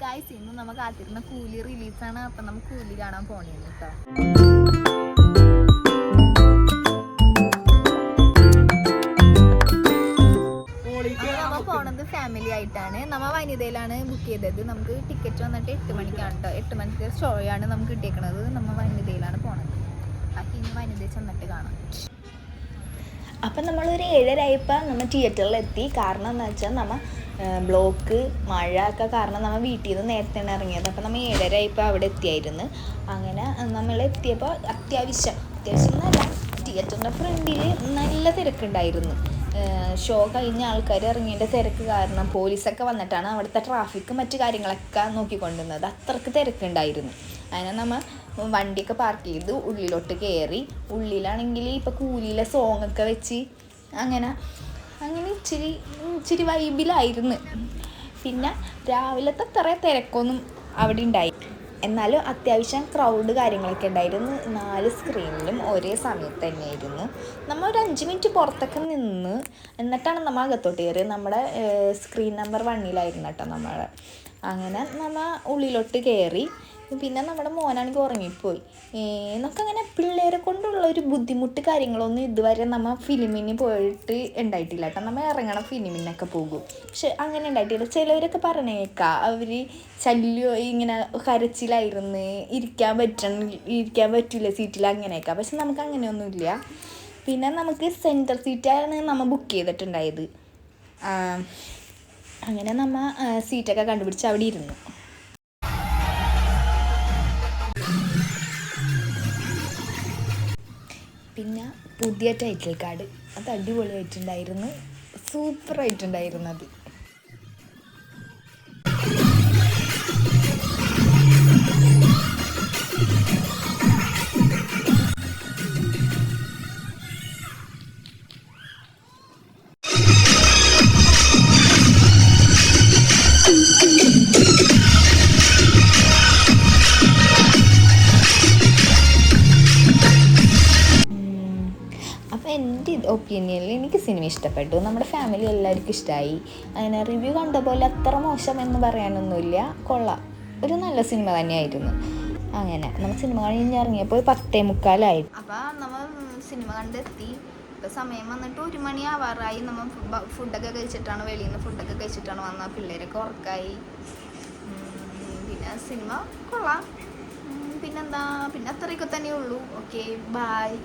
Guys, ഇന്ന് നമുക്ക് കാത്തിരുന്ന കൂലി റിലീസാണ്. അപ്പം നമുക്ക് കൂലി കാണാൻ പോണേന്ന് കേട്ടോ. നമ്മൾ പോണത് ഫാമിലി ആയിട്ടാണ്. നമ്മ വനിതയിലാണ് ബുക്ക് ചെയ്തത്. നമുക്ക് ടിക്കറ്റ് വന്നിട്ട് 8 മണിക്കാണ് കേട്ടോ. 8 മണിക്ക് ഷോയാണ് നമുക്ക് കിട്ടിയേക്കണത്. നമ്മ വനിതയിലാണ് പോണത്. ബാക്കി ഇനി വനിതയിൽ ചെന്നിട്ട് കാണാം. അപ്പം നമ്മളൊരു 7:30 ആയപ്പോൾ നമ്മൾ തിയേറ്ററിലെത്തി. കാരണം എന്താ വെച്ചാൽ നമ്മൾ ബ്ലോക്ക് മഴ ഒക്കെ കാരണം നമ്മൾ വീട്ടിൽ നിന്ന് നേരത്തെയാണ് ഇറങ്ങിയത്. അപ്പം നമ്മൾ 7:30 ആയപ്പോൾ അവിടെ എത്തിയായിരുന്നു. അങ്ങനെ നമ്മൾ എത്തിയപ്പോൾ അത്യാവശ്യം എന്നല്ല, തിയേറ്ററിൻ്റെ ഫ്രണ്ടിൽ നല്ല തിരക്കുണ്ടായിരുന്നു. ഷോ കഴിഞ്ഞ ആൾക്കാർ ഇറങ്ങേണ്ട തിരക്ക് കാരണം പോലീസൊക്കെ വന്നിട്ടാണ് അവിടുത്തെ ട്രാഫിക്കും മറ്റു കാര്യങ്ങളൊക്കെ നോക്കിക്കൊണ്ടിരുന്നത്. അത്രയ്ക്ക് തിരക്കുണ്ടായിരുന്നു. അങ്ങനെ നമ്മൾ വണ്ടിയൊക്കെ പാർക്ക് ചെയ്ത് ഉള്ളിലോട്ട് കയറി. ഉള്ളിലാണെങ്കിൽ ഇപ്പോൾ കൂലിയിലെ സോങ്ങൊക്കെ വെച്ച് അങ്ങനെ ഇച്ചിരി വൈബിലായിരുന്നു. പിന്നെ രാവിലത്തെ അത്ര തിരക്കൊന്നും അവിടെ ഉണ്ടായി. എന്നാലും അത്യാവശ്യം ക്രൗഡ് കാര്യങ്ങളൊക്കെ ഉണ്ടായിരുന്നു. 4 സ്ക്രീനിലും ഒരേ സമയത്ത് തന്നെയായിരുന്നു. നമ്മൾ ഒരു 5 മിനിറ്റ് പുറത്തൊക്കെ നിന്ന് എന്നിട്ടാണ് നമ്മൾ അകത്തോട്ട് കയറിയത്. നമ്മുടെ സ്ക്രീൻ നമ്പർ 1 കേട്ടോ നമ്മളെ. അങ്ങനെ നമ്മൾ ഉള്ളിലോട്ട് കയറി. പിന്നെ നമ്മുടെ മോനാണെങ്കിൽ ഉറങ്ങിപ്പോയി. നമുക്കങ്ങനെ പിള്ളേരെ കൊണ്ടുള്ള ഒരു ബുദ്ധിമുട്ട് കാര്യങ്ങളൊന്നും ഇതുവരെ നമ്മൾ ഫിലിമിന് പോയിട്ട് ഉണ്ടായിട്ടില്ല കേട്ടോ. നമ്മൾ ഇറങ്ങണ ഫിലിമിനൊക്കെ പോകും. പക്ഷെ അങ്ങനെ ഉണ്ടായിട്ടില്ല. ചിലവരൊക്കെ പറഞ്ഞേക്കാം അവർ ശല്യം ഇങ്ങനെ കരച്ചിലായിരുന്നു, ഇരിക്കാൻ പറ്റില്ല സീറ്റിൽ അങ്ങനെയൊക്കെ. പക്ഷെ നമുക്ക് അങ്ങനെയൊന്നുമില്ല. പിന്നെ നമുക്ക് സെൻറ്റർ സീറ്റാണ് നമ്മൾ ബുക്ക് ചെയ്തിട്ടുണ്ടായത്. അങ്ങനെ നമ്മൾ സീറ്റൊക്കെ കണ്ടുപിടിച്ച് അവിടെ ഇരുന്നു. പിന്നെ പുതിയ ടൈറ്റിൽ കാർഡ് അത് അടിപൊളിയായിട്ടുണ്ടായിരുന്നു. സൂപ്പറായിട്ടുണ്ടായിരുന്നു അത്. അപ്പോൾ എൻ്റെ ഒപ്പീനിയനിൽ എനിക്ക് സിനിമ ഇഷ്ടപ്പെട്ടു. നമ്മുടെ ഫാമിലി എല്ലാവർക്കും ഇഷ്ടമായി. അങ്ങനെ റിവ്യൂ കണ്ട പോലെ അത്ര മോശം എന്ന് പറയാനൊന്നുമില്ല. കൊള്ളാം, ഒരു നല്ല സിനിമ തന്നെയായിരുന്നു. അങ്ങനെ നമ്മൾ സിനിമ കഴിഞ്ഞ് ഇറങ്ങിയപ്പോൾ 10:45 അപ്പോൾ നമ്മൾ സിനിമ കണ്ടെത്തി. ഇപ്പോൾ സമയം വന്നിട്ട് 1 മണി ആവാറായി. നമ്മൾ ഫുഡൊക്കെ കഴിച്ചിട്ടാണ് വെളിയിൽ നിന്ന് ഫുഡൊക്കെ കഴിച്ചിട്ടാണ് വന്നത്. പിള്ളേരൊക്കെ ഉറക്കായി. പിന്നെ സിനിമ കൊള്ളാം. പിന്നെന്താ, പിന്നെ അത്രയൊക്കെ തന്നെ ഉള്ളൂ. Okay, bye.